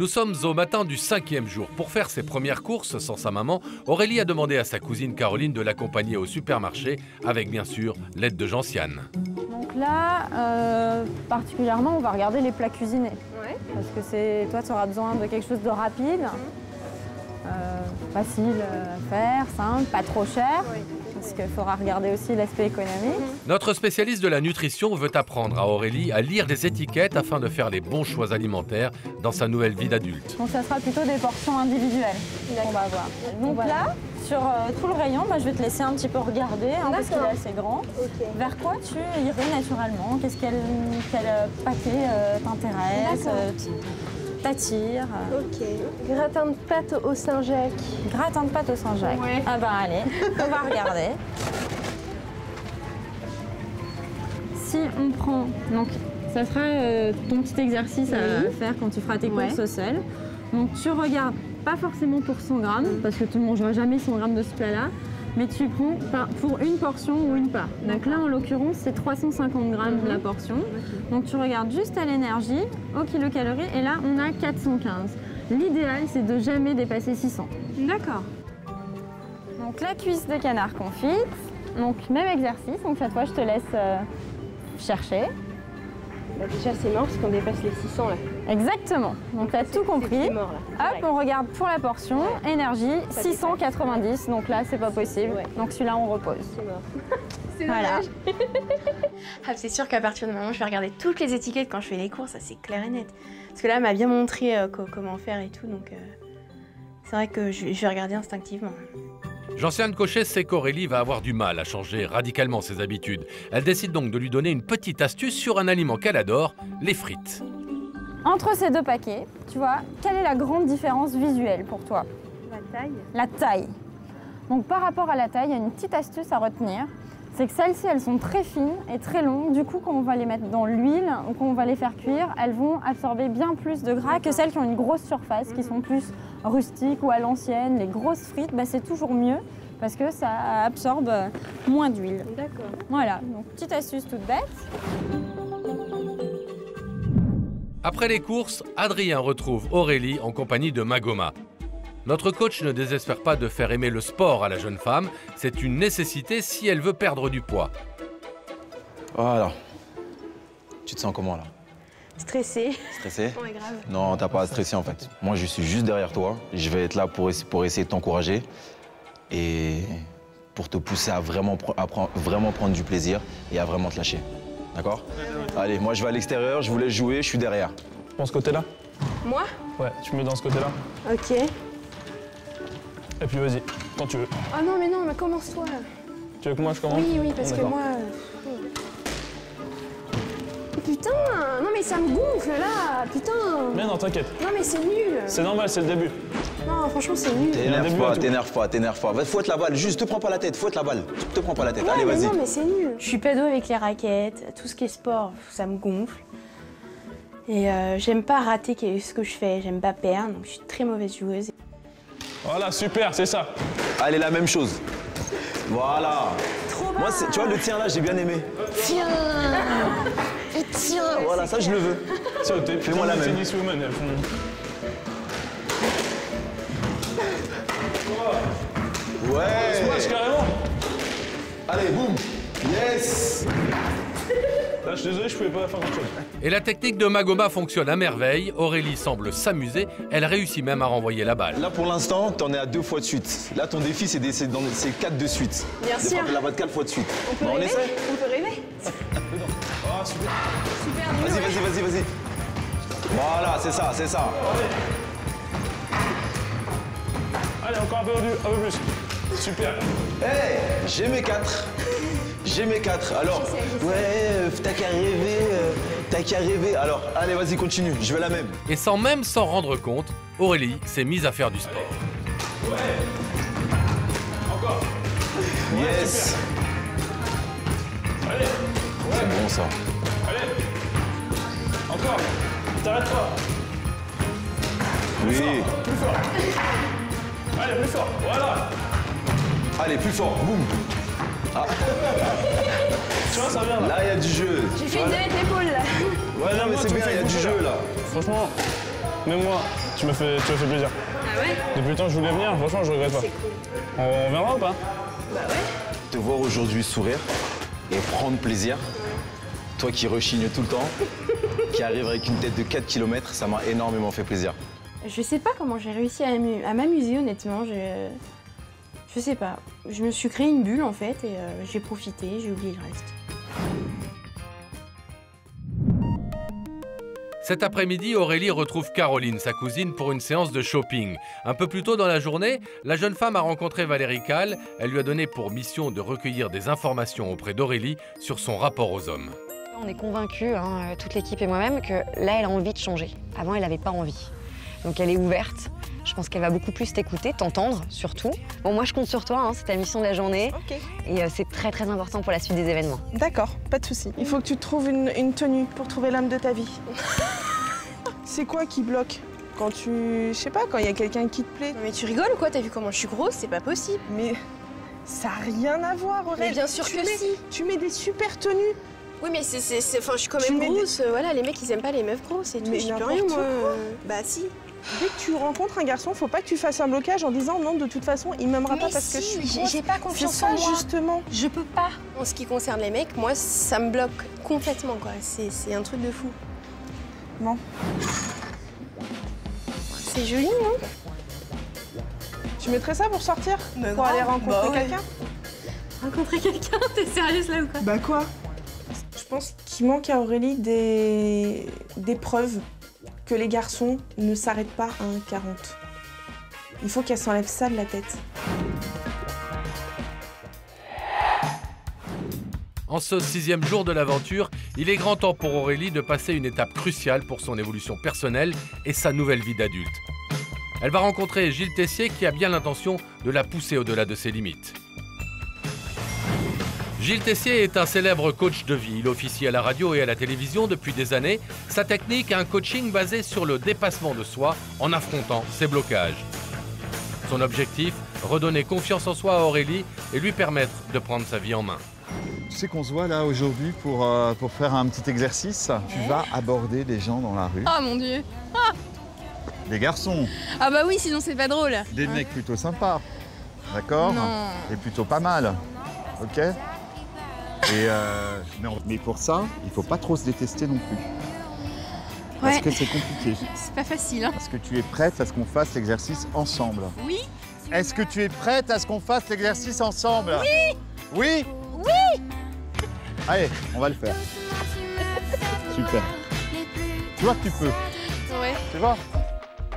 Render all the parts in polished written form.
Nous sommes au matin du 5e jour. Pour faire ses premières courses sans sa maman, Aurélie a demandé à sa cousine Caroline de l'accompagner au supermarché avec bien sûr l'aide de Gentiane. Donc là, particulièrement, on va regarder les plats cuisinés. Ouais. Parce que toi, tu auras besoin de quelque chose de rapide, facile à faire, simple, pas trop cher. Oui. Parce qu'il faudra regarder aussi l'aspect économique. Notre spécialiste de la nutrition veut apprendre à Aurélie à lire les étiquettes afin de faire les bons choix alimentaires dans sa nouvelle vie d'adulte. Donc ça sera plutôt des portions individuelles qu'on va avoir. Donc voilà. là, sur tout le rayon, je vais te laisser un petit peu regarder, parce qu'il est assez grand. Ok. Vers quoi tu irais naturellement? Quel paquet t'intéresse, t'attire? Ok. Gratin de pâte au Saint-Jacques. Gratin de pâte au Saint-Jacques. Ouais. Ah bah allez, on va regarder. Si on prend, donc ça sera ton petit exercice à faire quand tu feras tes courses seul. Donc tu regardes pas forcément pour 100 grammes, parce que tu ne mangeras jamais 100 grammes de ce plat-là, mais tu prends pour une portion ou une part. Donc là, en l'occurrence, c'est 350 grammes la portion. Donc tu regardes juste à l'énergie, au kilocalories, et là, on a 415. L'idéal, c'est de jamais dépasser 600. D'accord. Donc la cuisse de canard confite. Donc même exercice, donc cette fois, je te laisse chercher. Bah déjà, c'est mort parce qu'on dépasse les 600 là. Exactement. Donc tu as tout compris. C'est mort là. Hop, on regarde pour la portion. Énergie, 690. Donc là, c'est pas possible. Ouais. Donc celui-là, on repose. C'est mort. C'est Voilà. Ah, c'est sûr qu'à partir de maintenant, je vais regarder toutes les étiquettes quand je fais les courses, ça c'est clair et net. Parce que là, elle m'a bien montré comment faire et tout, donc c'est vrai que je vais regarder instinctivement. Gentiane Cochet sait qu'Aurélie va avoir du mal à changer radicalement ses habitudes. Elle décide donc de lui donner une petite astuce sur un aliment qu'elle adore, les frites. Entre ces deux paquets, tu vois, quelle est la grande différence visuelle pour toi? La taille. La taille. Donc par rapport à la taille, il y a une petite astuce à retenir. C'est que celles-ci, elles sont très fines et très longues. Du coup, quand on va les mettre dans l'huile ou quand on va les faire cuire, elles vont absorber bien plus de gras que celles qui ont une grosse surface, qui sont plus rustiques ou à l'ancienne. Les grosses frites, c'est toujours mieux parce que ça absorbe moins d'huile. D'accord. Voilà, donc petite astuce toute bête. Après les courses, Adrien retrouve Aurélie en compagnie de Magoma. Notre coach ne désespère pas de faire aimer le sport à la jeune femme. C'est une nécessité si elle veut perdre du poids. Voilà. Tu te sens comment là? Stressée. Stressé? Ouais, grave. Non, t'as pas à stresser en fait. Moi, je suis juste derrière toi. Je vais être là pour essayer de t'encourager et pour te pousser à vraiment prendre du plaisir et à vraiment te lâcher. D'accord? Allez, moi je vais à l'extérieur, je vous laisse jouer, je suis derrière. Prends ce côté-là? Moi? Ouais, tu me mets dans ce côté-là. Ok. Et puis vas-y, quand tu veux. Ah non, mais commence-toi là. Tu veux que moi je commence? Oui, parce que D'accord. moi... Putain, non mais ça me gonfle là, putain. Mais non, t'inquiète. Non mais c'est nul. C'est normal, c'est le début. Non, franchement c'est nul. T'énerve pas. Va, fouette la balle, juste te prends pas la tête, fouette la balle. Te prends pas la tête, Ouais, allez mais vas-y. non mais c'est nul. Je suis pas douée avec les raquettes, tout ce qui est sport, ça me gonfle. Et j'aime pas rater ce que je fais, j'aime pas perdre, donc je suis très mauvaise joueuse. Voilà, super, c'est ça. Allez, la même chose. Voilà. Trop Moi, bas. tu vois, le tien là, j'ai bien aimé. Tiens. Et tiens. Voilà, ça, je le veux. Fais-moi la même. Tennis woman, elles font... Ouais. Smash carrément. Allez, boum. Yes. Là, je suis désolé, je pouvais pas faire autre chose. Et la technique de Magoma fonctionne à merveille. Aurélie semble s'amuser. Elle réussit même à renvoyer la balle. Là, pour l'instant, t'en es à 2 fois de suite. Là, ton défi, c'est 4 de suite. Bien De sûr. frapper la balle 4 fois de suite. On peut Bah, rêver. essaie. On peut rêver. Ah, super. Super dur. Vas-y. Voilà, c'est ça. Allez, encore un peu plus. Super. Hey, j'ai mes 4. Alors, ouais, t'as qu'à rêver. Alors, allez, vas-y, continue. Je veux la même. Et sans même s'en rendre compte, Aurélie s'est mise à faire du sport. Encore. Yes. Allez. C'est bon, ça. Allez. Encore. T'arrêtes pas. Oui. Plus fort. Allez, plus fort. Voilà. Allez, plus fort. Boum. Ah. Tu vois, ça vient là. Là, il y a du jeu. J'ai fait une levée d'épaule là. Ouais, non, mais c'est bien, il y a du jeu, là. Franchement, Même moi, tu m'as fait plaisir. Ah ouais? Depuis le temps que je voulais venir, franchement, je regrette pas. C'est cool. On viendra ou pas? Bah ouais. Te voir aujourd'hui sourire et prendre plaisir, toi qui rechignes tout le temps, qui arrive avec une tête de 4 km, ça m'a énormément fait plaisir. Je sais pas comment j'ai réussi à m'amuser honnêtement. Je sais pas. Je me suis créé une bulle en fait et j'ai profité, j'ai oublié le reste. Cet après-midi, Aurélie retrouve Caroline, sa cousine, pour une séance de shopping. Un peu plus tôt dans la journée, la jeune femme a rencontré Valérie Kahl. Elle lui a donné pour mission de recueillir des informations auprès d'Aurélie sur son rapport aux hommes. On est convaincus, toute l'équipe et moi-même, que là, elle a envie de changer. Avant, elle n'avait pas envie. Donc elle est ouverte. Je pense qu'elle va beaucoup plus t'écouter, t'entendre surtout. Bon, moi, je compte sur toi, c'est ta mission de la journée. Ok. Et c'est très, très important pour la suite des événements. D'accord, pas de souci. Il faut que tu trouves une tenue pour trouver l'homme de ta vie. C'est quoi qui bloque? Quand je sais pas, quand il y a quelqu'un qui te plaît. Non mais tu rigoles ou quoi? T'as vu comment je suis grosse? C'est pas possible. Mais ça n'a rien à voir, Aurélie. Mais bien sûr que si. Tu mets des super tenues. Oui mais enfin je suis quand même grosse. Voilà, les mecs ils aiment pas les meufs grosses et tout. Mais J'y peux rien n'importe moi. quoi. Bah si. Dès que tu rencontres un garçon, faut pas que tu fasses un blocage en disant non, de toute façon, il m'aimera pas parce que je suis grosse. J'ai pas C'est confiance ça, en moi. justement. Je peux pas. En ce qui concerne les mecs, moi ça me bloque complètement quoi. C'est un truc de fou. Bon. C'est joli, non? Tu mettrais ça pour sortir? Mais Pour grave. aller rencontrer Bah ouais. quelqu'un? Rencontrer quelqu'un? T'es sérieuse là ou quoi? Bah quoi? Je pense qu'il manque à Aurélie des preuves que les garçons ne s'arrêtent pas à 1,40. Il faut qu'elle s'enlève ça de la tête. En ce 6e jour de l'aventure, il est grand temps pour Aurélie de passer une étape cruciale pour son évolution personnelle et sa nouvelle vie d'adulte. Elle va rencontrer Gilles Tessier qui a bien l'intention de la pousser au-delà de ses limites. Gilles Tessier est un célèbre coach de vie. Il officie à la radio et à la télévision depuis des années. Sa technique est un coaching basé sur le dépassement de soi en affrontant ses blocages. Son objectif, redonner confiance en soi à Aurélie et lui permettre de prendre sa vie en main. Tu sais qu'on se voit là aujourd'hui pour faire un petit exercice. Tu vas aborder des gens dans la rue. Oh mon Dieu! Des garçons, Ah bah oui, sinon c'est pas drôle. des mecs plutôt sympas. D'accord? Non. Et plutôt pas mal. Ok? Et mais pour ça, il faut pas trop se détester non plus. Parce Ouais. que c'est compliqué. C'est pas facile, hein. Est-ce que tu es prête à ce qu'on fasse l'exercice ensemble? Oui. Est-ce que tu es prête à ce qu'on fasse l'exercice ensemble? Oui. Oui? Oui. Allez, on va le faire. Super. Tu vois que tu peux, Ouais. tu vois?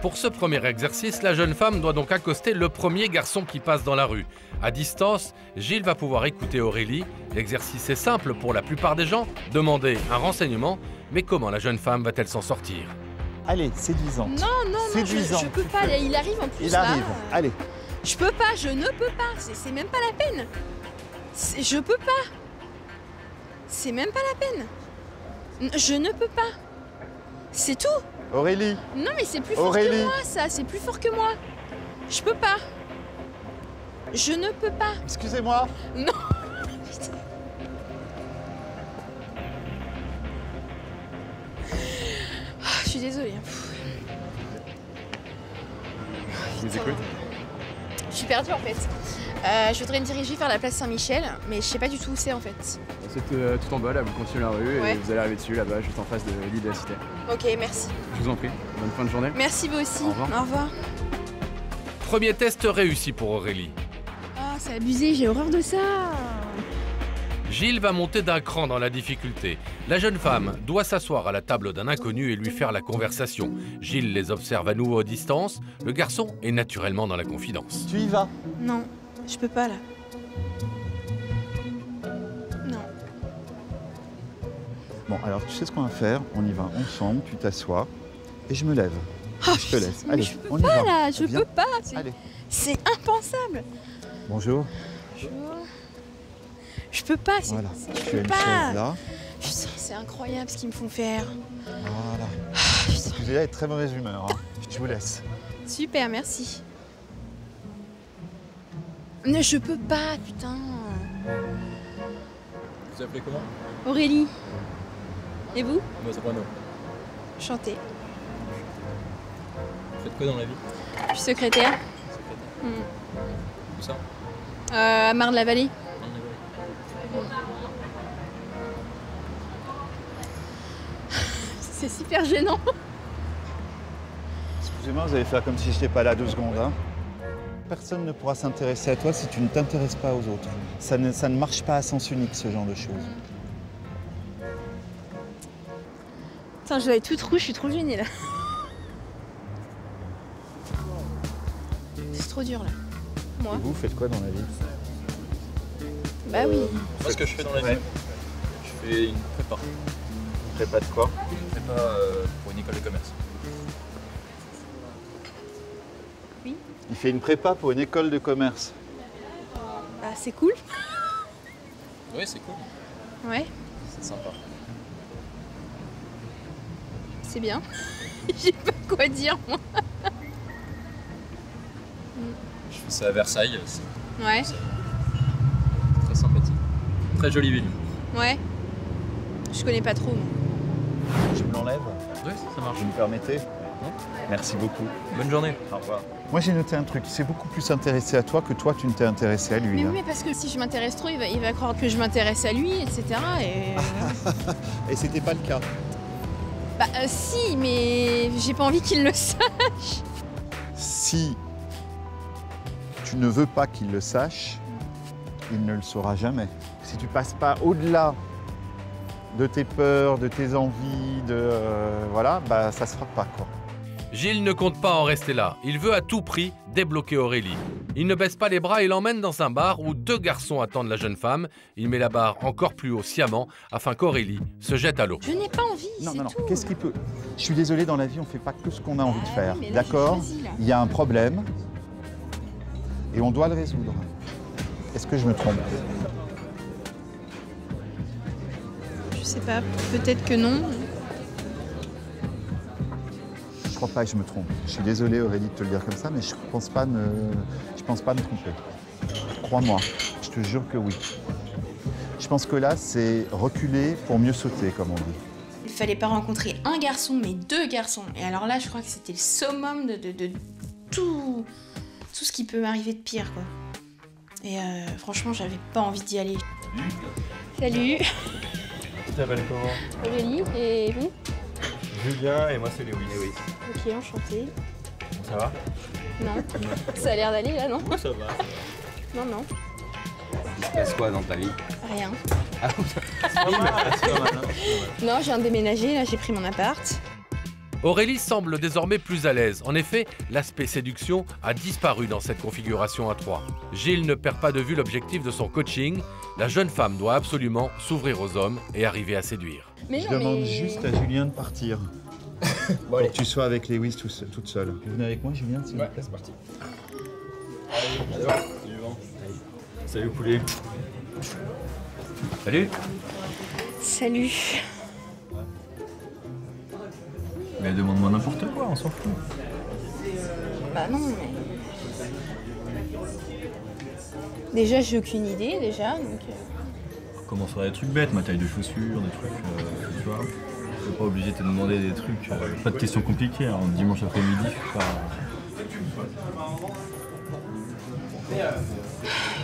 Pour ce premier exercice, la jeune femme doit donc accoster le premier garçon qui passe dans la rue. À distance, Gilles va pouvoir écouter Aurélie. L'exercice est simple pour la plupart des gens, demander un renseignement, mais comment la jeune femme va-t-elle s'en sortir? Allez, séduisante. Non, Séduisant. je peux pas. Il arrive en plus Il là. arrive. Allez. Je peux pas, je ne peux pas. C'est même pas la peine. Je peux pas. C'est même pas la peine. Je ne peux pas. C'est tout. Aurélie, Non mais c'est plus fort Aurélie. que moi ça. C'est plus fort que moi. Je peux pas. Je ne peux pas. excusez-moi. Non. Ah, je suis désolée. Je vous écoute. Je suis perdue en fait. Je voudrais me diriger vers la place Saint-Michel, mais je sais pas du tout où c'est en fait. C'est tout en bas, là, vous continuez la rue Ouais. et vous allez arriver dessus, là-bas, juste en face de l'île de la Cité. Ok, merci. Je vous en prie, bonne fin de journée. Merci vous aussi. Au revoir. Au revoir. Premier test réussi pour Aurélie. Ah, c'est abusé, j'ai horreur de ça. Gilles va monter d'un cran dans la difficulté. La jeune femme doit s'asseoir à la table d'un inconnu et lui faire la conversation. Gilles les observe à nouveau à distance. Le garçon est naturellement dans la confidence. Tu y vas. Non, je peux pas là. Non. Bon, alors tu sais ce qu'on va faire? On y va ensemble, tu t'assois et je me lève. Et je te laisse. Mais Allez, je peux on y pas va. là, je Viens. peux pas. Allez. C'est impensable. Bonjour. Je peux pas. Voilà. Je Tu as peux une pas. chaise là. Putain, c'est incroyable ce qu'ils me font faire. Voilà. Putain. Excusez-moi, elle est de très mauvaise humeur. Hein. Je vous laisse. Super, merci. Mais je peux pas, putain. Vous appelez comment? Aurélie. Et vous? Moi, c'est Bruno. Chantez. faites quoi dans la vie? Je suis secrétaire. Où ça? À Marne-la-Vallée. C'est super gênant. Excusez-moi, vous allez faire comme si je n'étais pas là 2 secondes. Hein. Personne ne pourra s'intéresser à toi si tu ne t'intéresses pas aux autres. Ça ne marche pas à sens unique, ce genre de choses. Putain, je dois être toute rouge, je suis trop gênée là. C'est trop dur là. Moi. Et vous, faites quoi dans la vie? Bah oui. Moi, ce que je fais dans la vie, je fais une prépa. Prépa de quoi? Prépa pour une école de commerce. Oui. Il fait une prépa pour une école de commerce. Bah c'est cool. Oui, c'est cool. Ouais. C'est sympa. C'est bien. J'ai pas quoi dire moi. Je fais ça à Versailles. Ouais. Très sympathique. Très jolie ville. Ouais. Je connais pas trop moi. Je me l'enlève? Oui, ça marche. Vous me permettez? Merci beaucoup. Bonne journée. Au revoir. Moi j'ai noté un truc, il s'est beaucoup plus intéressé à toi que toi tu ne t'es intéressé à lui. Mais hein. oui, mais parce que si je m'intéresse trop, il va croire que je m'intéresse à lui, etc. Et c'était pas le cas. Bah si, mais j'ai pas envie qu'il le sache. Si tu ne veux pas qu'il le sache, il ne le saura jamais. Si tu passes pas au-delà de tes peurs, de tes envies, voilà, bah ça se fera pas quoi. Gilles ne compte pas en rester là. Il veut à tout prix débloquer Aurélie. Il ne baisse pas les bras et l'emmène dans un bar où 2 garçons attendent la jeune femme. Il met la barre encore plus haut sciemment afin qu'Aurélie se jette à l'eau. Je n'ai pas envie, Non, c'est non, non, tout. qu'est-ce qu'il peut? Je suis désolé, dans la vie, on fait pas que ce qu'on a envie de faire. mais là, D'accord? j'ai choisi, là. Il y a un problème et on doit le résoudre. Est-ce que je me trompe? Je sais pas, peut-être que non. Je crois pas que je me trompe. Je suis désolé Aurélie de te le dire comme ça, mais je pense pas me tromper. Crois-moi, je te jure que oui. Je pense que là, c'est reculer pour mieux sauter, comme on dit. Il fallait pas rencontrer un garçon, mais 2 garçons. Et alors là, je crois que c'était le summum de tout ce qui peut m'arriver de pire, quoi. Et franchement, j'avais pas envie d'y aller. Salut. Tu t'appelles comment? Aurélie, et vous? Julien et moi c'est Léo. Ok, enchanté. Ça va? Non. Ça a l'air d'aller là, non? Ça va. Non, non. Il se passe quoi dans ta vie? Rien. Ah, c'est pas mal. Non, je viens de déménager, là j'ai pris mon appart. Aurélie semble désormais plus à l'aise. En effet, l'aspect séduction a disparu dans cette configuration à 3. Gilles ne perd pas de vue l'objectif de son coaching. La jeune femme doit absolument s'ouvrir aux hommes et arriver à séduire. Mais Je non, demande mais... juste à Julien de partir. Bon, allez. Pour que tu sois avec Lewis toute seule. Vous venez avec moi, Julien, s'il vous Ouais, plaît? c'est parti. Allez, alors, suivant. Salut poulet. Salut. Salut. Mais demande-moi n'importe quoi, on s'en fout. Bah non, mais... Déjà, j'ai aucune idée, déjà, donc... Comment faire des trucs bêtes, ma taille de chaussures, des trucs, tu vois. Je suis pas obligé de te demander des trucs, pas de questions compliquées. Hein. Dimanche après-midi, je suis pas...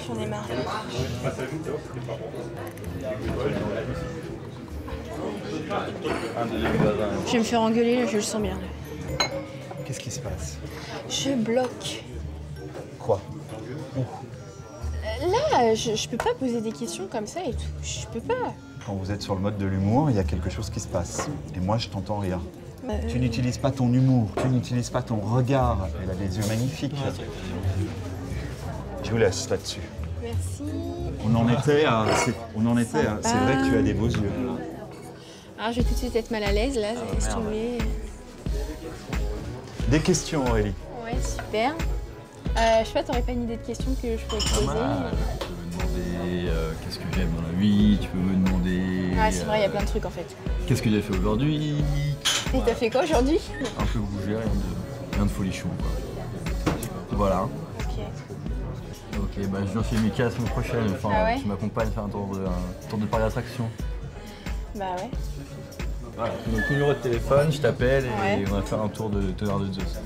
J'en ai marre. Je vais me faire engueuler, là, je le sens bien. Là. Qu'est-ce qui se passe? Je bloque. Quoi? Là, je peux pas poser des questions comme ça et tout. Je peux pas. Quand vous êtes sur le mode de l'humour, il y a quelque chose qui se passe. Et moi, je t'entends rire. Tu n'utilises pas ton humour, tu n'utilises pas ton regard. Elle a des yeux magnifiques. Je vous laisse là-dessus. Merci. On en était à... C'est vrai que tu as des beaux yeux. Alors, je vais tout de suite être mal à l'aise, là. Laisse tomber. Des questions, Aurélie? Ouais, super. Je sais pas, t'aurais pas une idée de questions que je pourrais te poser? Tu peux me demander qu'est-ce que j'aime dans la vie, tu peux me demander... Ouais, c'est vrai, il y a plein de trucs en fait. Qu'est-ce que j'ai fait aujourd'hui? Et t'as fait quoi aujourd'hui? Un peu bougé, rien de folichon, quoi. Voilà. Ok, bah je viens filmer la semaine prochaine. Enfin, Ah ouais? tu m'accompagnes faire un tour de parc d'attraction. Bah ouais. Voilà, donc numéro de téléphone, je t'appelle et Ouais. on va faire un tour de teneur de Zeus.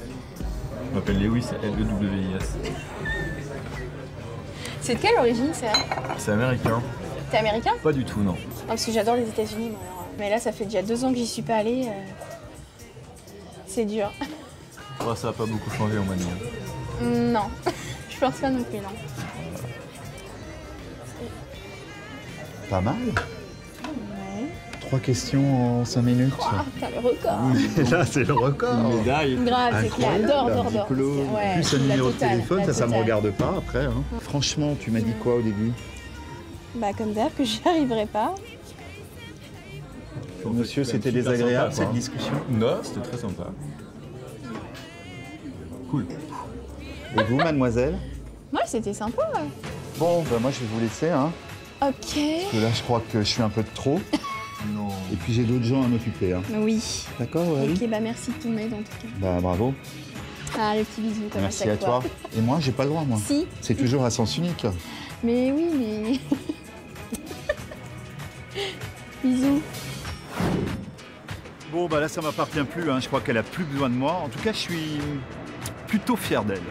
Je m'appelle Lewis, L-E-W-I-S. C'est de quelle origine ça? C'est américain. T'es américain? Pas du tout, non. Ah, parce que j'adore les États-Unis, moi. Alors. Mais là, ça fait déjà 2 ans que j'y suis pas allée. C'est dur. Ouais, ça va pas beaucoup changer en manie. Non, je pense pas non plus, non. Pas mal. Ouais. 3 questions en 5 minutes. Oh, t'as le record. Là, c'est le record. Une médaille. Grave, c'est clair. D'or. Diplôme, Ouais, plus un la numéro totale, de téléphone, la ça me totale. regarde pas après. Hein. Franchement, tu m'as dit quoi au début? Bah, comme d'hab, que j'y arriverai pas. Monsieur, c'était désagréable sympa, cette discussion? Non, c'était très sympa. Cool. Et vous, mademoiselle? Ouais, c'était sympa. Ouais. Bon, bah moi je vais vous laisser, hein. Ok. Parce que là, je crois que je suis un peu de trop. Non. Et puis j'ai d'autres gens à m'occuper. Hein. Oui. D'accord, Aurélie? Ok, bah merci de ton aide en tout cas. Bah bravo. Ah, le petit bisou, comme Merci chaque à toi. fois. Et moi, j'ai pas le droit, moi. Si. C'est toujours à sens unique. Mais oui, mais... Bisous. Bon, bah là, ça m'appartient plus. Hein. Je crois qu'elle a plus besoin de moi. En tout cas, je suis plutôt fier d'elle.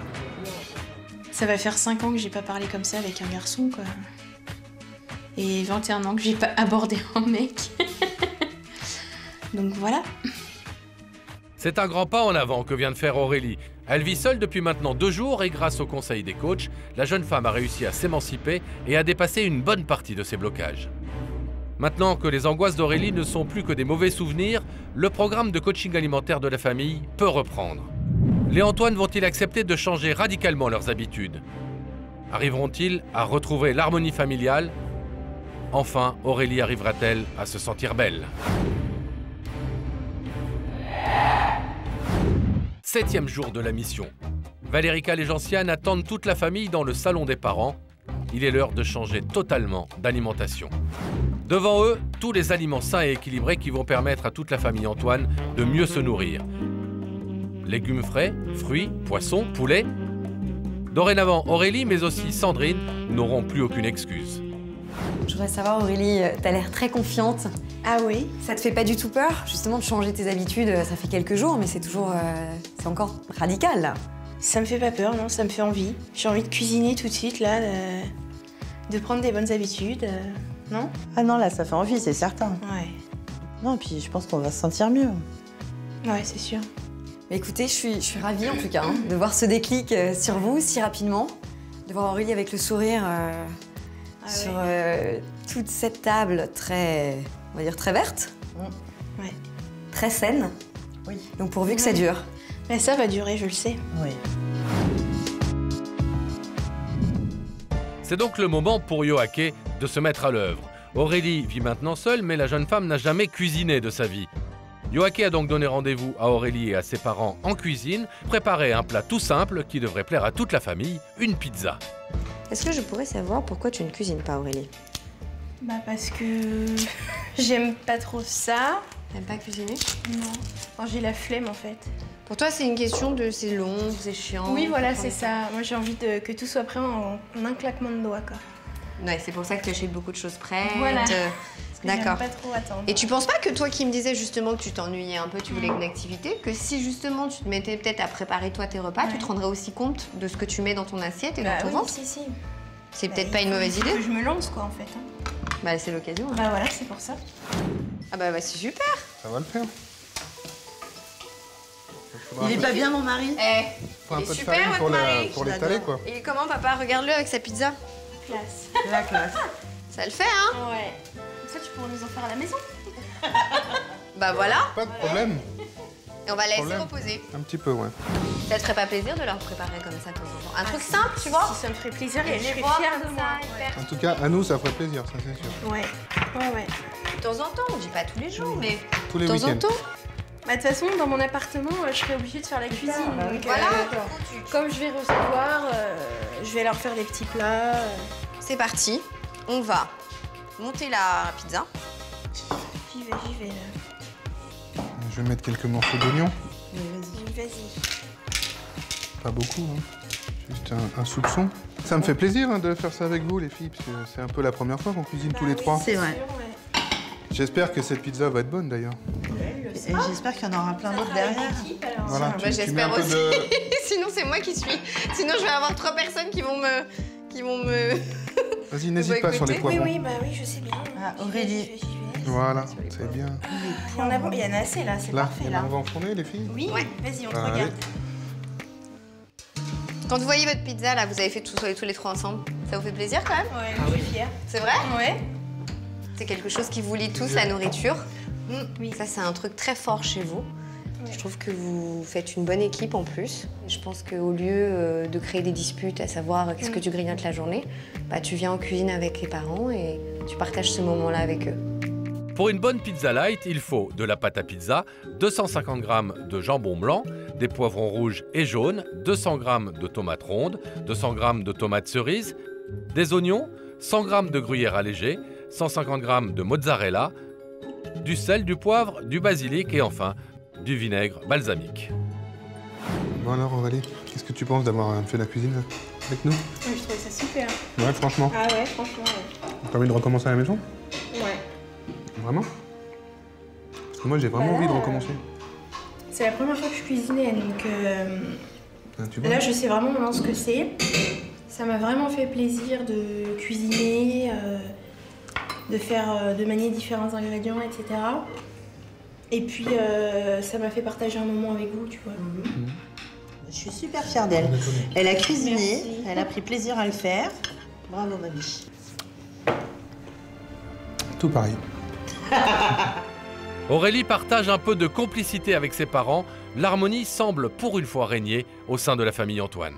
Ça va faire 5 ans que j'ai pas parlé comme ça avec un garçon, quoi. Et 21 ans que j'ai pas abordé un mec. Donc voilà. C'est un grand pas en avant que vient de faire Aurélie. Elle vit seule depuis maintenant 2 jours et grâce au conseil des coachs, la jeune femme a réussi à s'émanciper et à dépasser une bonne partie de ses blocages. Maintenant que les angoisses d'Aurélie ne sont plus que des mauvais souvenirs, le programme de coaching alimentaire de la famille peut reprendre. Les Antoine vont-ils accepter de changer radicalement leurs habitudes? Arriveront-ils à retrouver l'harmonie familiale? Enfin, Aurélie arrivera-t-elle à se sentir belle? 7e jour de la mission. Valérica et Gentiane attendent toute la famille dans le salon des parents. Il est l'heure de changer totalement d'alimentation. Devant eux, tous les aliments sains et équilibrés qui vont permettre à toute la famille Antoine de mieux se nourrir. Légumes frais, fruits, poissons, poulets. Dorénavant, Aurélie, mais aussi Sandrine, n'auront plus aucune excuse. Je voudrais savoir, Aurélie, t'as l'air très confiante. Ah oui? Ça te fait pas du tout peur, justement, de changer tes habitudes? Ça fait quelques jours, mais c'est toujours... c'est encore radical, là. Ça me fait pas peur, non, ça me fait envie. J'ai envie de cuisiner tout de suite, là, de prendre des bonnes habitudes, non? Ah non, là, ça fait envie, c'est certain. Ouais. Non, puis je pense qu'on va se sentir mieux. Ouais, c'est sûr. Mais écoutez, je suis ravie, en tout cas, hein, de voir ce déclic sur vous si rapidement, de voir Aurélie avec le sourire sur toute cette table très, on va dire, très verte, Ouais. très saine. Oui. Donc pourvu que ça dure. Mais ça va durer, je le sais. Oui. C'est donc le moment pour Yoake de se mettre à l'œuvre. Aurélie vit maintenant seule, mais la jeune femme n'a jamais cuisiné de sa vie. Yoake a donc donné rendez-vous à Aurélie et à ses parents en cuisine, préparer un plat tout simple qui devrait plaire à toute la famille, une pizza. Est-ce que je pourrais savoir pourquoi tu ne cuisines pas, Aurélie? Bah parce que j'aime pas trop ça. T'aimes pas cuisiner? Non. Enfin, j'ai la flemme en fait. Pour toi, c'est une question de c'est long, c'est chiant? Oui, voilà, c'est ça. Moi, j'ai envie que tout soit prêt en un claquement de doigts, quoi. Ouais, c'est pour ça que tu achètes beaucoup de choses prêtes. Voilà. D'accord. J'aime pas trop attendre. Et tu penses pas que toi qui me disais justement que tu t'ennuyais un peu, tu voulais une activité, que si justement tu te mettais peut-être à préparer toi tes repas, tu te rendrais aussi compte de ce que tu mets dans ton assiette et dans ton ventre? Si. C'est peut-être pas une mauvaise idée? Que je me lance, quoi, en fait. Hein. Bah, c'est l'occasion. Hein. Bah voilà, c'est pour ça. Ah bah c'est super. Ça va le faire. Il est pas bien, mon mari? Faut un peu de farine pour l'étaler, quoi. Et comment, papa? Regarde-le avec sa pizza. Classe. La classe. Ça le fait, hein? Ouais. Comme ça, tu pourras nous en faire à la maison. Bah voilà. Pas de problème. Et on va la laisser Problème. reposer. Un petit peu, ouais. Ça te ferait pas plaisir de leur préparer comme ça, ton enfant? Un truc simple, tu vois? Si ça me ferait plaisir et je les serais voir fière de comme moi. ça, En tout cas, à nous, ça ferait plaisir, ça c'est sûr. Ouais. De temps en temps, on dit pas tous les jours, mais Tous les de temps en week-ends. temps. Bah, de toute façon, dans mon appartement, je serais obligée de faire la cuisine. Donc, Voilà. comme je vais recevoir, je vais leur faire des petits plats. C'est parti. On va monter la pizza. J'y vais. Là. Je vais mettre quelques morceaux d'oignons. Vas-y. Pas beaucoup, hein. Juste un soupçon. Ça me fait plaisir hein, de faire ça avec vous, les filles, parce que c'est un peu la première fois qu'on cuisine tous les trois. C'est vrai. J'espère que cette pizza va être bonne, d'ailleurs. Et j'espère qu'il y en aura plein d'autres derrière. Voilà, Bah, tu mets un j'espère peu aussi. de... Sinon, c'est moi qui suis. Sinon, je vais avoir 3 personnes qui vont me... Vas-y, n'hésite pas sur les poivrons. Oui, je sais bien. Ah, Aurélie. Voilà, c'est bien. Il y en a assez là, c'est parfait là. On va enfourner les filles? Oui, vas-y, on te Allez. regarde. Quand vous voyez votre pizza, là, vous avez fait tous les 3 ensemble. Ça vous fait plaisir quand même? Ouais, je suis fière. C'est vrai? Ouais. C'est quelque chose qui vous lie tous, la nourriture. Oui. Ça, c'est un truc très fort chez vous. Je trouve que vous faites une bonne équipe en plus. Je pense qu'au lieu de créer des disputes, à savoir qu'est-ce que tu grignotes la journée, bah, tu viens en cuisine avec les parents et tu partages ce moment-là avec eux. Pour une bonne pizza light, il faut de la pâte à pizza, 250 g de jambon blanc, des poivrons rouges et jaunes, 200 g de tomates rondes, 200 g de tomates cerises, des oignons, 100 g de gruyère allégée, 150 g de mozzarella, du sel, du poivre, du basilic et enfin du vinaigre balsamique. Bon alors Aurélie, qu'est-ce que tu penses d'avoir fait la cuisine là, avec nous? Ouais, je trouvais ça super. Ouais, franchement. Ah ouais, franchement, ouais. T'as envie de recommencer à la maison? Ouais. Vraiment? Parce que moi j'ai vraiment envie de recommencer. C'est la première fois que je cuisinais, donc Tu vois? là je sais vraiment maintenant ce que c'est. Ça m'a vraiment fait plaisir de cuisiner, de faire, de manier différents ingrédients, etc. Et puis ça m'a fait partager un moment avec vous, tu vois. Je suis super fière d'elle. Elle a cuisiné, elle a pris plaisir à le faire. Bravo, mamie. Tout pareil. Aurélie partage un peu de complicité avec ses parents. L'harmonie semble pour une fois régner au sein de la famille Antoine.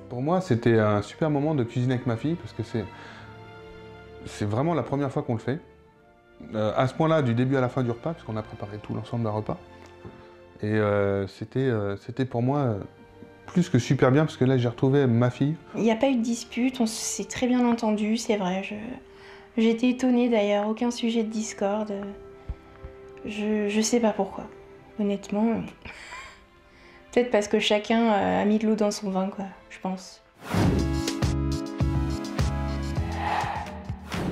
Pour moi, c'était un super moment de cuisiner avec ma fille parce que c'est vraiment la première fois qu'on le fait. À ce point-là, du début à la fin du repas, parce qu'on a préparé tout l'ensemble d'un repas. Et c'était pour moi plus que super bien parce que là, j'ai retrouvé ma fille. Il n'y a pas eu de dispute, on s'est très bien entendu, c'est vrai. J'ai été étonnée d'ailleurs, aucun sujet de discorde. Je sais pas pourquoi, honnêtement. Peut-être parce que chacun a mis de l'eau dans son vin, quoi, je pense.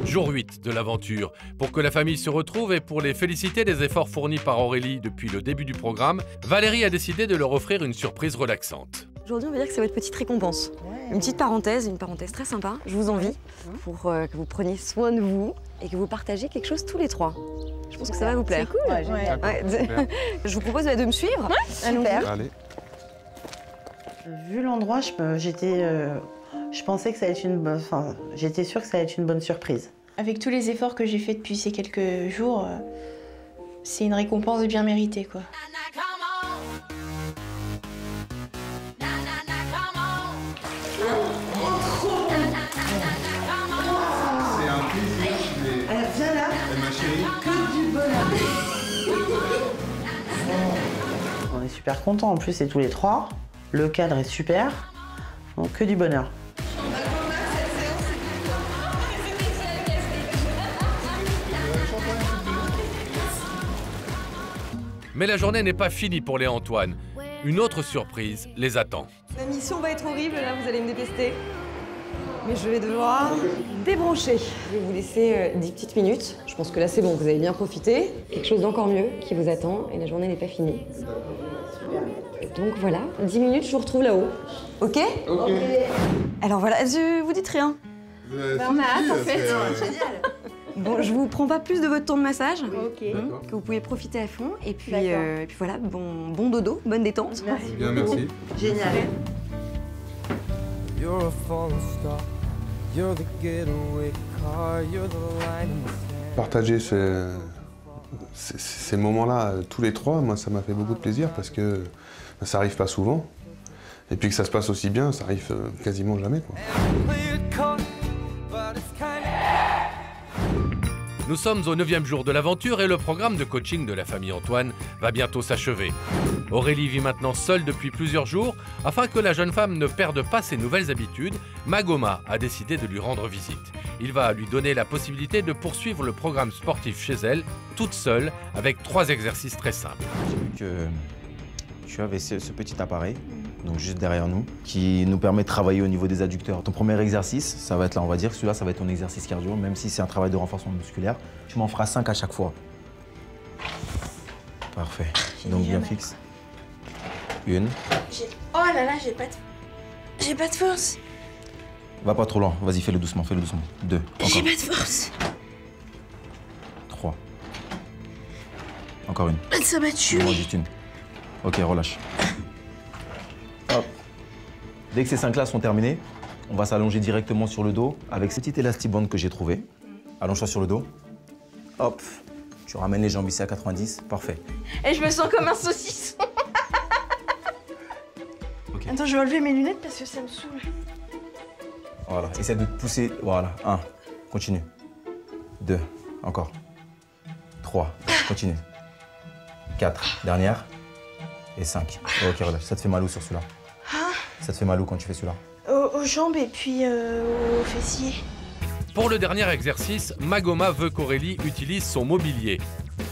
Jour 8 de l'aventure. Pour que la famille se retrouve et pour les féliciter des efforts fournis par Aurélie depuis le début du programme, Valérie a décidé de leur offrir une surprise relaxante. Aujourd'hui, on va dire que c'est votre petite récompense. Une petite parenthèse, une parenthèse très sympa. Je vous envie pour que vous preniez soin de vous et que vous partagiez quelque chose tous les 3. Je pense que ça va vous plaire. C'est cool. Ouais. Je vous propose de me suivre. Super. Allez. Vu l'endroit, je pensais que ça allait être une bonne... Enfin, j'étais sûre que ça allait être une bonne surprise. Avec tous les efforts que j'ai faits depuis ces quelques jours, c'est une récompense bien méritée, quoi. C'est un plaisir. Viens là. Ma chérie. Que du bonheur. On est super contents. En plus, c'est tous les 3. Le cadre est super. Donc, que du bonheur. Mais la journée n'est pas finie pour les Antoine. Une autre surprise les attend. La mission va être horrible, là, vous allez me détester. Mais je vais devoir débrancher. Je vais vous laisser 10 petites minutes. Je pense que là, c'est bon, vous avez bien profité. Quelque chose d'encore mieux qui vous attend et la journée n'est pas finie. Donc voilà, 10 minutes, je vous retrouve là-haut. Ok? Ok. Alors voilà, je vous dites rien. On a hâte, en fait. Génial. Bon, je vous prends pas plus de votre temps de massage. Ok. Que vous pouvez profiter à fond. Et puis voilà, bon dodo, bonne détente. Merci. Bien, merci. Génial. You're a falling star, you're the getaway car, you're the line in the sand. Partager ces moments-là tous les 3, moi ça m'a fait beaucoup de plaisir parce que ça arrive pas souvent. Et puis que ça se passe aussi bien, ça arrive quasiment jamais, quoi. Nous sommes au 9e jour de l'aventure et le programme de coaching de la famille Antoine va bientôt s'achever. Aurélie vit maintenant seule depuis plusieurs jours. Afin que la jeune femme ne perde pas ses nouvelles habitudes, Magoma a décidé de lui rendre visite. Il va lui donner la possibilité de poursuivre le programme sportif chez elle, toute seule, avec 3 exercices très simples. J'ai vu que tu avais ce petit appareil, donc juste derrière nous, qui nous permet de travailler au niveau des adducteurs. Ton premier exercice, ça va être là, on va dire, celui-là, ça va être ton exercice cardio, même si c'est un travail de renforcement musculaire. Tu m'en feras 5 à chaque fois. Parfait. Donc bien fixe. 1, Oh là là, j'ai pas de force. Va pas trop loin, vas-y, fais-le doucement, fais-le doucement. 2, J'ai encore. pas de force. 3. Encore une. Ça m'a tué. Il manque juste une. Ok, relâche. Hop. Dès que ces 5-là sont terminés, on va s'allonger directement sur le dos avec ce petit élastiband que j'ai trouvé. Allonge-toi sur le dos. Hop. Tu ramènes les jambes ici à 90. Parfait. Et je me sens comme un saucisson. Ok. Attends, je vais enlever mes lunettes parce que ça me saoule. Voilà. Essaie de te pousser. Voilà. 1. Continue. 2. Encore. 3. Continue. 4. Dernière. Et 5. Ok, relâche. Ça te fait mal où sur celui-là? Ça te fait mal où quand tu fais celui-là? Aux jambes et puis aux fessiers. Pour le dernier exercice, Magoma veut qu'Aurélie utilise son mobilier.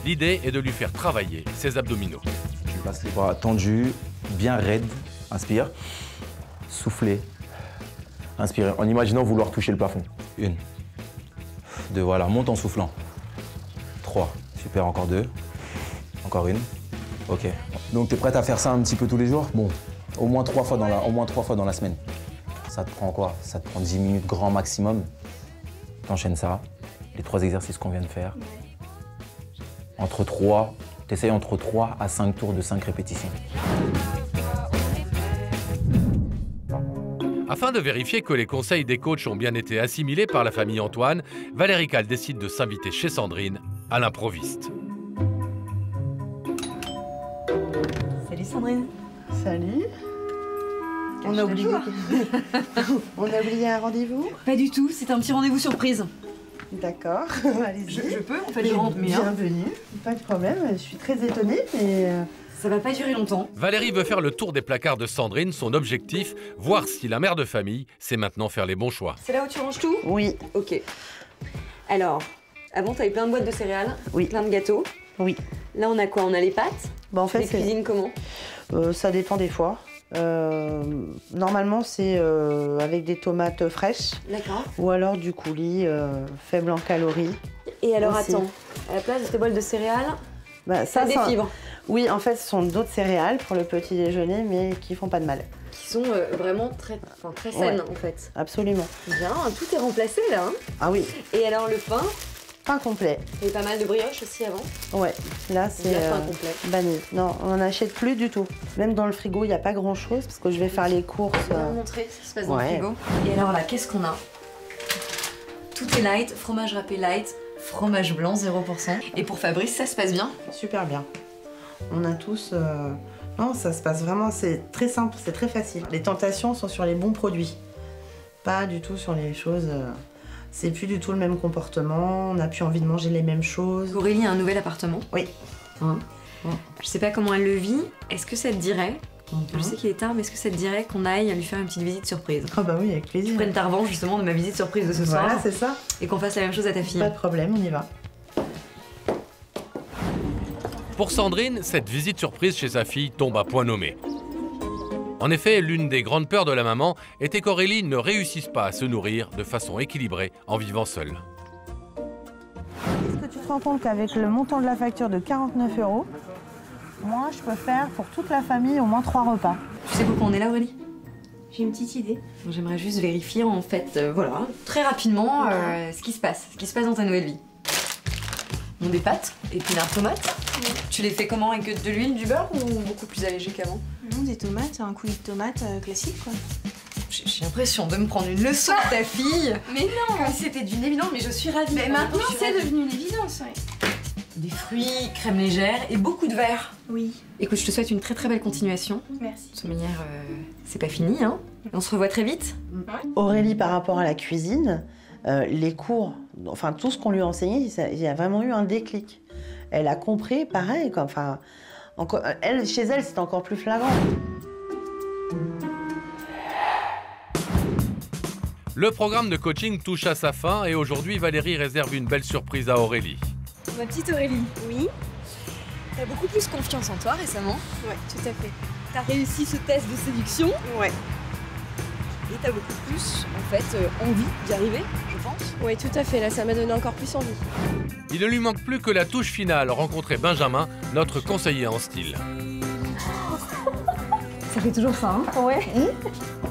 L'idée est de lui faire travailler ses abdominaux. Tu passes les bras tendus, bien raides. Inspire. Soufflez. Inspirez. En imaginant vouloir toucher le plafond. 1. 2. Voilà. Monte en soufflant. 3. Super. Encore 2. Encore 1. Ok. Donc, tu es prête à faire ça un petit peu tous les jours? Bon. Au moins 3 fois dans la semaine. Ça te prend quoi? Ça te prend 10 minutes grand maximum. T'enchaînes ça. Les 3 exercices qu'on vient de faire. T'essayes entre 3 à 5 tours de 5 répétitions. Afin de vérifier que les conseils des coachs ont bien été assimilés par la famille Antoine, Valérie Cal décide de s'inviter chez Sandrine à l'improviste. Salut Sandrine. Salut. On a oublié un rendez-vous? Pas du tout, c'est un petit rendez-vous surprise. D'accord, allez-y. Je peux, en fait, je rentre, mais... Bienvenue, pas de problème, je suis très étonnée, mais... Ça va pas durer longtemps. Valérie veut faire le tour des placards de Sandrine, son objectif, voir si la mère de famille sait maintenant faire les bons choix. C'est là où tu ranges tout? Oui. Ok. Alors, avant, t'avais plein de boîtes de céréales, oui. Plein de gâteaux. Oui. Là, on a quoi? On a les pâtes. Bah, en fait, les cuisines comment? Ça dépend des fois. Normalement, c'est avec des tomates fraîches. D'accord. Ou alors du coulis, faible en calories. Et alors, aussi. attends, à la place de tes bols de céréales, bah, ça des fibres. Oui, en fait, ce sont d'autres céréales pour le petit déjeuner, mais qui font pas de mal. Qui sont vraiment très saines, en fait. Absolument. Bien, tout est remplacé, là. Hein. Ah oui. Et alors, le pain? Pain complet. Et pas mal de brioche aussi avant? Ouais, là c'est pain complet. banni. Non, on n'en achète plus du tout. Même dans le frigo, il n'y a pas grand chose parce que je vais faire les courses. On va vous montrer ce qui se passe dans le frigo. Et alors là, qu'est-ce qu'on a? Tout est light, fromage râpé light, fromage blanc 0%. Et pour Fabrice, ça se passe bien? Super bien. On a tous... Non, ça se passe vraiment, c'est très simple, c'est très facile. Les tentations sont sur les bons produits. Pas du tout sur les choses... C'est plus du tout le même comportement, on n'a plus envie de manger les mêmes choses. Aurélie a un nouvel appartement. Oui. Je sais pas comment elle le vit. Est-ce que ça te dirait, je sais qu'il est tard, mais est-ce que ça te dirait qu'on aille lui faire une petite visite surprise? Ah bah oui, avec plaisir. Tu prennes ta revanche justement de ma visite surprise de ce soir. Voilà, c'est ça. Et qu'on fasse la même chose à ta fille. Pas de problème, on y va. Pour Sandrine, cette visite surprise chez sa fille tombe à point nommé. En effet, l'une des grandes peurs de la maman était qu'Aurélie ne réussisse pas à se nourrir de façon équilibrée en vivant seule. Est-ce que tu te rends compte qu'avec le montant de la facture de 49 €, moi je peux faire pour toute la famille au moins 3 repas. Tu sais pourquoi on est là, Aurélie? J'ai une petite idée. J'aimerais juste vérifier en fait, voilà, très rapidement ce qui se passe dans ta nouvelle vie. On a des pâtes, épinards, tomates. Tu les fais comment, avec de l'huile, du beurre ou beaucoup plus allégé qu'avant? Non, des tomates, un coulis de tomates classique quoi. J'ai l'impression de me prendre une leçon de ta fille. Mais non! Comme si c'était d'une évidence, mais je suis ravie. Mais maintenant c'est devenu une évidence, ouais. Des fruits, crème légère et beaucoup de verre. Oui. Écoute, je te souhaite une très très belle continuation. Merci. De toute manière, c'est pas fini, hein. On se revoit très vite. Aurélie, par rapport à la cuisine, les cours, enfin tout ce qu'on lui a enseigné, il y a vraiment eu un déclic. Elle a compris, pareil, quoi. Enfin, elle, chez elle, c'est encore plus flagrant. Le programme de coaching touche à sa fin et aujourd'hui, Valérie réserve une belle surprise à Aurélie. Ma petite Aurélie. Oui. T'as beaucoup plus confiance en toi récemment. Ouais, tout à fait. T'as réussi ce test de séduction. Ouais. Et t'as beaucoup plus, en fait, envie d'y arriver, je pense. Oui, tout à fait. Là, ça m'a donné encore plus envie. Il ne lui manque plus que la touche finale, rencontrer Benjamin, notre conseiller en style. Ça fait toujours ça, hein? Ouais.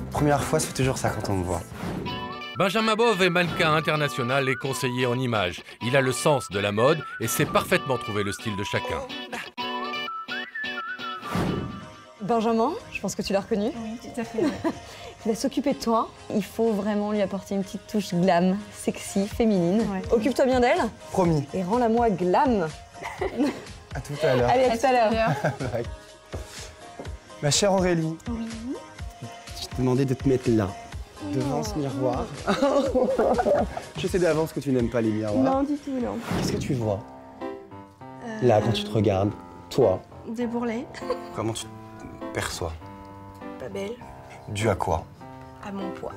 Première fois, c'est toujours ça quand on me voit. Benjamin Bove est mannequin international et conseiller en images. Il a le sens de la mode et sait parfaitement trouver le style de chacun. Benjamin, je pense que tu l'as reconnu. Oui, tout à fait. Ouais. Il va s'occuper de toi. Il faut vraiment lui apporter une petite touche glam, sexy, féminine. Ouais. Occupe-toi bien d'elle. Promis. Et rends-la moi glam. À tout à l'heure. Allez, à tout à l'heure. Ma chère Aurélie, oui. Je t'ai demandé de te mettre là, devant ce miroir. Je sais d'avance que tu n'aimes pas les miroirs. Non, du tout, non. Qu'est-ce que tu vois là quand tu te regardes, toi? Des bourrelets. Comment tu te perçois? Pas belle. Dû à quoi? À mon poids.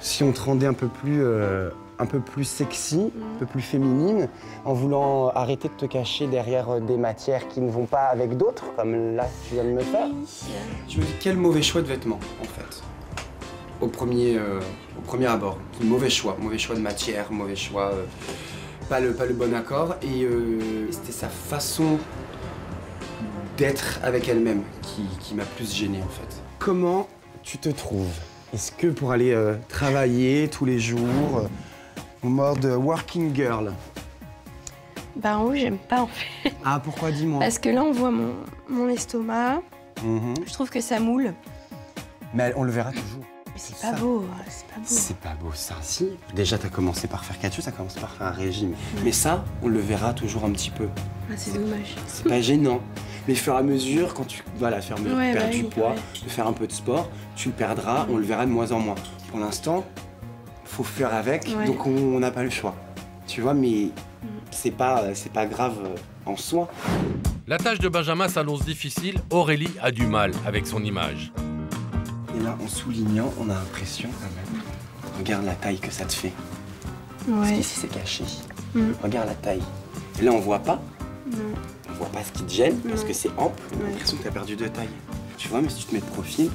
Si on te rendait un peu plus sexy, un peu plus féminine, en voulant arrêter de te cacher derrière des matières qui ne vont pas avec d'autres, comme là tu viens de me faire. Je me dis quel mauvais choix de vêtements, en fait. Au premier abord. Mauvais choix de matière, mauvais choix, pas le bon accord. Et c'était sa façon d'être avec elle-même qui m'a plus gêné, en fait. Comment tu te trouves? Est-ce que pour aller travailler tous les jours, en mode working girl? Bah en haut, j'aime pas en fait. Ah, pourquoi, dis-moi? Parce que là, on voit mon estomac. Je trouve que ça moule. Mais on le verra toujours. Mais c'est pas beau, c'est pas beau. C'est pas beau, ça. Si. Déjà, t'as commencé par faire quelque chose, t'as commencé par faire un régime. Mais ça, on le verra toujours un petit peu. Ah, c'est dommage. C'est pas gênant. Mais au fur et à mesure, quand tu vas faire perdre du poids, de faire un peu de sport, tu le perdras, on le verra de moins en moins. Pour l'instant, faut faire avec, donc on n'a pas le choix. Tu vois, mais c'est pas grave en soi. La tâche de Benjamin s'annonce difficile, Aurélie a du mal avec son image. Et là, en soulignant, on a l'impression quand même. Regarde la taille que ça te fait. Ouais. Parce qu'ici, c'est caché. Regarde la taille. Et là, on voit pas. On voit pas ce qui te gêne, parce que c'est ample. On a l'impression que tu as perdu de taille. Tu vois, mais si tu te mets de profil,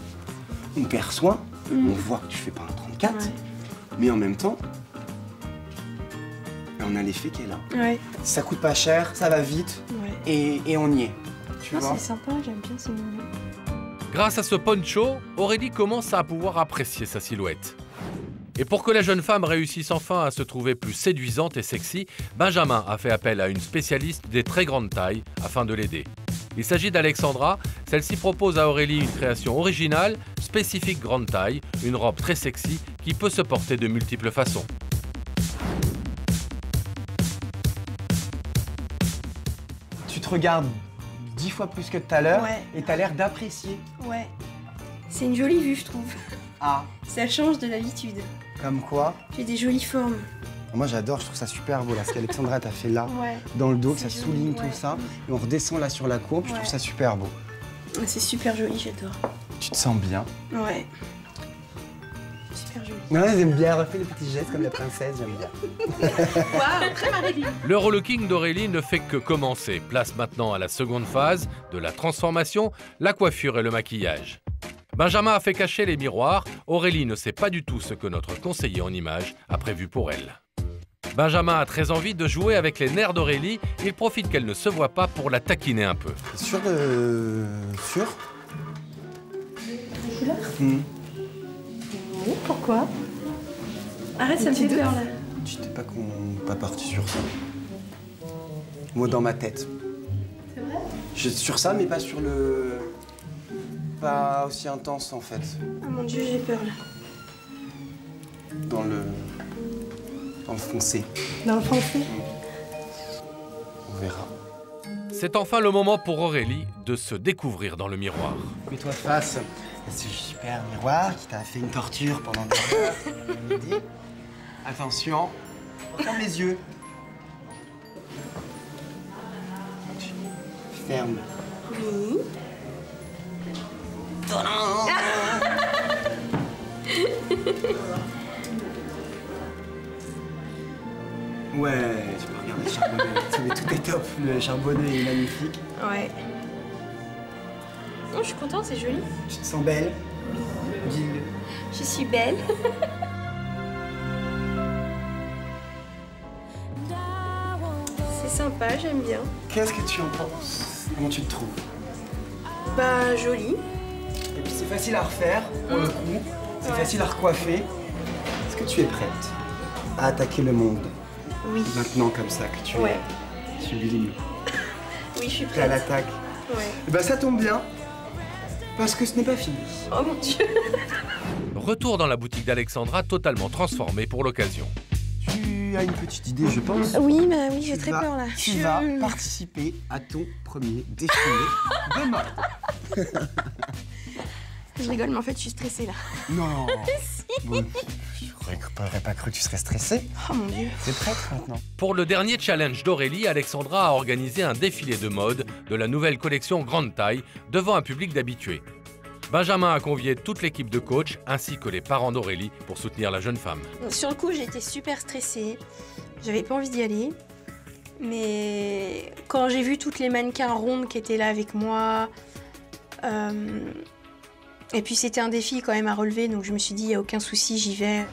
on perçoit, on voit que tu fais pas un 34, mais en même temps, on a l'effet qui est là. Ouais. Ça coûte pas cher, ça va vite, et on y est. Tu vois? C'est sympa, j'aime bien ces mouvements. Grâce à ce poncho, Aurélie commence à pouvoir apprécier sa silhouette. Et pour que la jeune femme réussisse enfin à se trouver plus séduisante et sexy, Benjamin a fait appel à une spécialiste des très grandes tailles afin de l'aider. Il s'agit d'Alexandra. Celle-ci propose à Aurélie une création originale, spécifique grande taille, une robe très sexy qui peut se porter de multiples façons. Tu te regardes 10 fois plus que tout à l'heure et t'as l'air d'apprécier. Ouais. C'est une jolie vue, je trouve. Ah. Ça change de l'habitude. Comme quoi? J'ai des jolies formes. Moi j'adore, je trouve ça super beau là, ce qu'Alexandra t'a fait là, dans le dos, que ça souligne tout ça. Et on redescend là sur la courbe, je trouve ça super beau. C'est super joli, j'adore. Tu te sens bien? Ouais. Super joli. Ouais, j'aime bien, refais les petits gestes comme la princesse, j'aime bien. Waouh, très Marélie. Le relooking d'Aurélie ne fait que commencer. Place maintenant à la seconde phase de la transformation, la coiffure et le maquillage. Benjamin a fait cacher les miroirs. Aurélie ne sait pas du tout ce que notre conseiller en images a prévu pour elle. Benjamin a très envie de jouer avec les nerfs d'Aurélie. Il profite qu'elle ne se voit pas pour la taquiner un peu. Sûr de... Sûr? La couleur? Oui, pourquoi? Arrête, ça me fait peur là. Tu t'es pas parti sur ça. Moi dans ma tête. C'est vrai? Sur ça, mais pas sur le... Pas aussi intense en fait. Oh mon Dieu, j'ai peur là. Dans le foncé. Dans le foncé? On verra. C'est enfin le moment pour Aurélie de se découvrir dans le miroir. Mets-toi face à ce super miroir qui t'a fait une torture pendant des heures. Attention, ferme les yeux. Ferme. Oui. Ouais, tu peux regarder le charbonnet. Mais tout est top, le charbonnet est magnifique. Ouais. Non, je suis contente, c'est joli. Tu te sens belle? Dis-le. Je suis belle. C'est sympa, j'aime bien. Qu'est-ce que tu en penses? Comment tu te trouves? Bah, joli. Et puis c'est C'est facile à refaire, pour le coup. C'est facile à recoiffer. Est-ce que tu es prête à attaquer le monde? Oui. Maintenant, comme ça, que tu es sublime. Oui, je suis T'es à prête. l'attaque. Ouais. Et bah ça tombe bien, parce que ce n'est pas fini. Oh mon Dieu. Retour dans la boutique d'Alexandra, totalement transformée pour l'occasion. Tu as une petite idée, je pense. Oui, bah oui, j'ai très peur là. Tu vas participer à ton premier défilé de mode. Je rigole, mais en fait, je suis stressée là. Non. Si. Bon, j'aurais pas cru que tu serais stressée. Oh mon Dieu. T'es prête maintenant? Pour le dernier challenge d'Aurélie, Alexandra a organisé un défilé de mode de la nouvelle collection grande taille devant un public d'habitués. Benjamin a convié toute l'équipe de coach ainsi que les parents d'Aurélie pour soutenir la jeune femme. Sur le coup, j'étais super stressée. J'avais pas envie d'y aller. Mais quand j'ai vu toutes les mannequins rondes qui étaient là avec moi, et puis c'était un défi quand même à relever, donc je me suis dit, il n'y a aucun souci, j'y vais.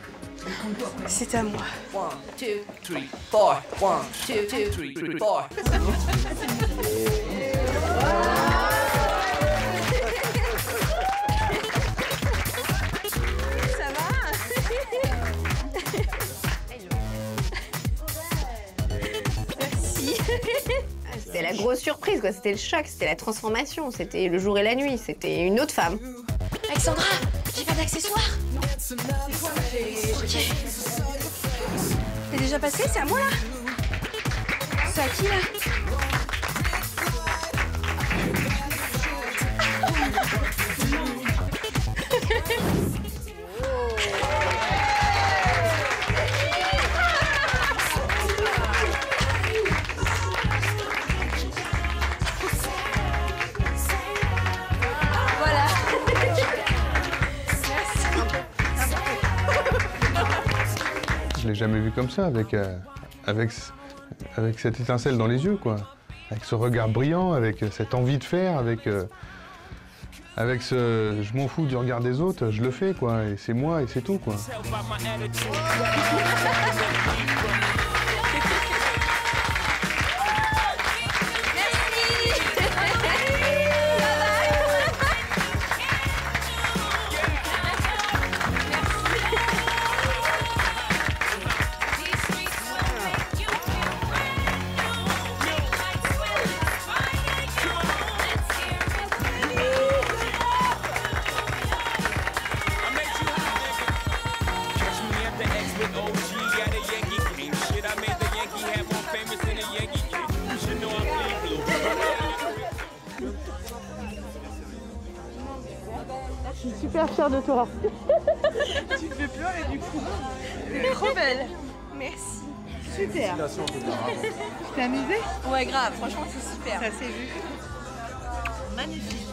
C'est à moi. 1, 2, 3, 4. 1, 2, 3, 4. Ça va? Merci. C'était la grosse surprise, quoi. C'était le choc, c'était la transformation, c'était le jour et la nuit, c'était une autre femme. Alexandra, j'ai pas d'accessoires. Ok. T'es déjà passé? C'est à moi là? C'est à qui là? Voilà. Je l'ai jamais vu comme ça, avec cette étincelle dans les yeux, quoi. Avec ce regard brillant, avec cette envie de faire, avec ce je m'en fous du regard des autres, je le fais, quoi. Et c'est moi et c'est tout, quoi. Je suis super fière de toi. Tu me fais pleurer du coup. T'es trop belle. Merci. Super. Tu t'es amusée? Ouais, grave. Franchement, c'est super. Ça s'est vu. Magnifique.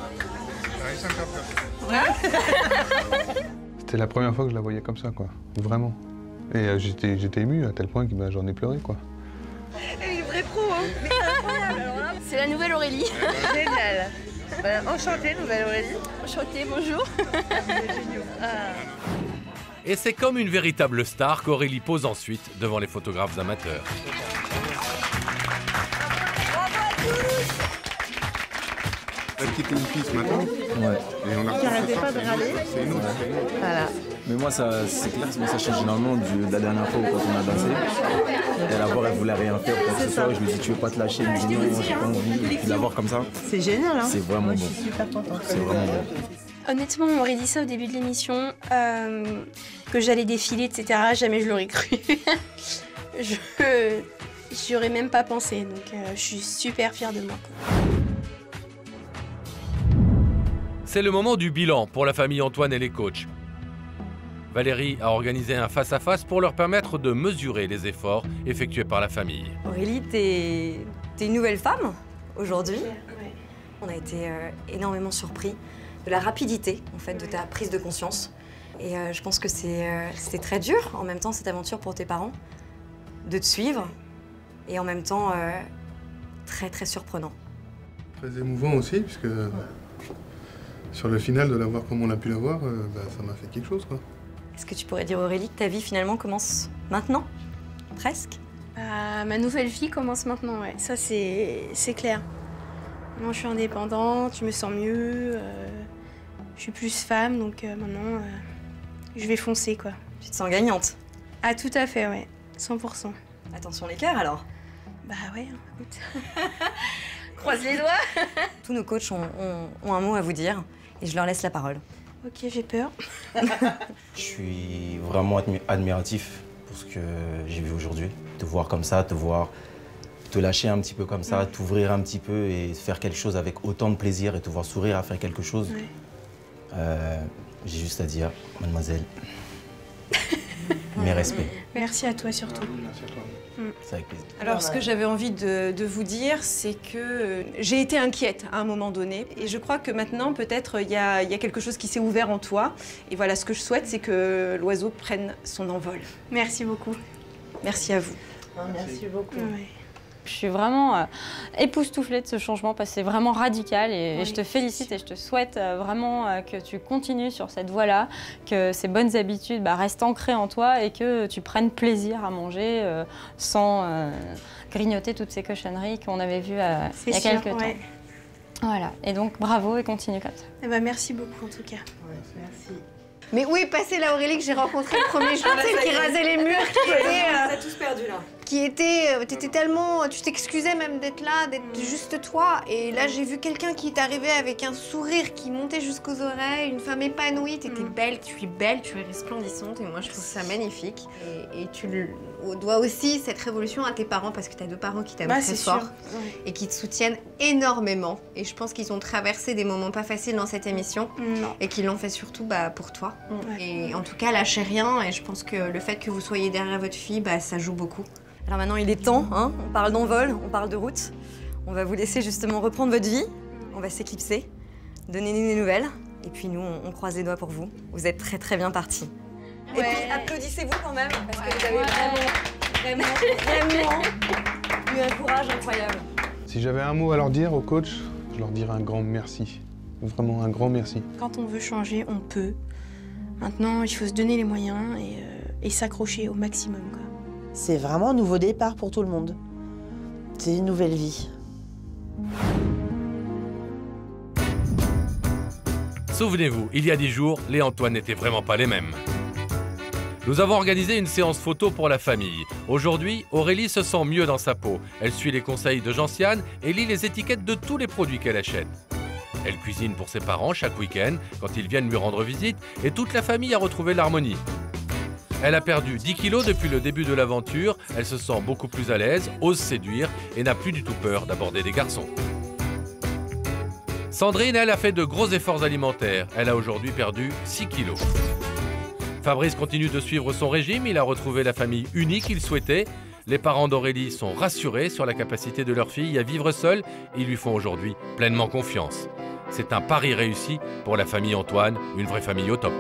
C'était la première fois que je la voyais comme ça, quoi. Vraiment. Et j'étais ému à tel point que j'en ai pleuré, quoi. Elle est vraie pro, hein. Mais incroyable. Alors là, C'est la nouvelle Aurélie. génial. Enchantée, nouvelle Aurélie. Enchantée, bonjour. Et c'est comme une véritable star qu'Aurélie pose ensuite devant les photographes amateurs. T'as quitté une fille ce matin? Ouais. Et on a Tu arrêtais pas de râler? C'est une autre. Voilà. Mais moi, c'est clair, mais ça change énormément de la dernière fois quand on a dansé. Et la voir, elle voulait rien faire pour que ce soit. Je lui dis, tu veux pas te lâcher? Elle me dit, non, j'ai pas envie. Et puis la voir comme ça, C'est génial, hein. c'est vraiment Moi, bon. je suis super contente. C'est vraiment bon. Honnêtement, on m'aurait dit ça au début de l'émission, que j'allais défiler, etc. Jamais je l'aurais cru. J'y aurais même pas pensé, donc je suis super fière de moi, quoi. C'est le moment du bilan pour la famille Antoine et les coachs. Valérie a organisé un face-à-face pour leur permettre de mesurer les efforts effectués par la famille. Aurélie, t'es une nouvelle femme aujourd'hui. On a été énormément surpris de la rapidité en fait de ta prise de conscience. Et je pense que c'était très dur en même temps cette aventure pour tes parents de te suivre et en même temps très très surprenant. Très émouvant aussi, puisque sur le final de la voir comme on a pu la voir, ça m'a fait quelque chose, quoi. Est-ce que tu pourrais dire Aurélie que ta vie finalement commence maintenant? Presque? Ma nouvelle vie commence maintenant, ouais. Ça, c'est clair. Maintenant, je suis indépendante, je me sens mieux. Je suis plus femme, donc maintenant, je vais foncer, quoi. Tu te sens gagnante? Ah, tout à fait, ouais. 100%. Attention l'écart alors. Bah ouais, écoute. Croise les doigts. Tous nos coachs ont un mot à vous dire et je leur laisse la parole. Ok, j'ai peur. Je suis vraiment admiratif pour ce que j'ai vu aujourd'hui. Te voir comme ça, te lâcher un petit peu comme ça, t'ouvrir un petit peu et faire quelque chose avec autant de plaisir et te voir sourire à faire quelque chose. J'ai juste à dire, mademoiselle, mes respects. Merci à toi surtout. Merci à toi. C'est avec plaisir. Alors, ce que j'avais envie de vous dire, c'est que j'ai été inquiète à un moment donné. Et je crois que maintenant, peut-être, il y a quelque chose qui s'est ouvert en toi. Et voilà, ce que je souhaite, c'est que l'oiseau prenne son envol. Merci beaucoup. Merci à vous. Merci beaucoup. Ouais. Je suis vraiment époustouflée de ce changement parce que c'est vraiment radical et je te félicite et je te souhaite vraiment que tu continues sur cette voie-là, que ces bonnes habitudes restent ancrées en toi et que tu prennes plaisir à manger sans grignoter toutes ces cochonneries qu'on avait vues il y a quelques temps. Voilà, et donc bravo et continue comme ça. Eh ben, merci beaucoup en tout cas. Merci. Mais où est passée la Aurélie que j'ai rencontrée le premier jour, celle qui rasait les murs, qui était... On a tous perdu là. T'étais tellement... Tu t'excusais même d'être là, d'être juste toi. Et là, j'ai vu quelqu'un qui est arrivé avec un sourire qui montait jusqu'aux oreilles, une femme épanouie. T'étais belle, tu es resplendissante. Et moi, je trouve ça magnifique. Et tu dois aussi cette révolution à tes parents, parce que t'as 2 parents qui t'aiment très fort et qui te soutiennent énormément. Et je pense qu'ils ont traversé des moments pas faciles dans cette émission et qu'ils l'ont fait surtout pour toi. Et en tout cas, lâchez rien. Et je pense que le fait que vous soyez derrière votre fille, ça joue beaucoup. Alors maintenant, il est temps, hein, on parle d'envol, on parle de route. On va vous laisser justement reprendre votre vie, on va s'éclipser, donnez-nous des nouvelles, et puis nous, on croise les doigts pour vous. Vous êtes très très bien partis. Et puis applaudissez-vous quand même, parce que vous avez vraiment eu un courage incroyable. Si j'avais un mot à leur dire aux coachs, je leur dirais un grand merci. Vraiment un grand merci. Quand on veut changer, on peut. Maintenant, il faut se donner les moyens et s'accrocher au maximum, quoi. C'est vraiment un nouveau départ pour tout le monde. C'est une nouvelle vie. Souvenez-vous, il y a 10 jours, les Antoine n'étaient vraiment pas les mêmes. Nous avons organisé une séance photo pour la famille. Aujourd'hui, Aurélie se sent mieux dans sa peau. Elle suit les conseils de Gentiane et lit les étiquettes de tous les produits qu'elle achète. Elle cuisine pour ses parents chaque week-end quand ils viennent lui rendre visite et toute la famille a retrouvé l'harmonie. Elle a perdu 10 kilos depuis le début de l'aventure, elle se sent beaucoup plus à l'aise, ose séduire et n'a plus du tout peur d'aborder des garçons. Sandrine, elle, a fait de gros efforts alimentaires. Elle a aujourd'hui perdu 6 kilos. Fabrice continue de suivre son régime, il a retrouvé la famille unie qu'il souhaitait. Les parents d'Aurélie sont rassurés sur la capacité de leur fille à vivre seule. Ils lui font aujourd'hui pleinement confiance. C'est un pari réussi pour la famille Antoine, une vraie famille au top.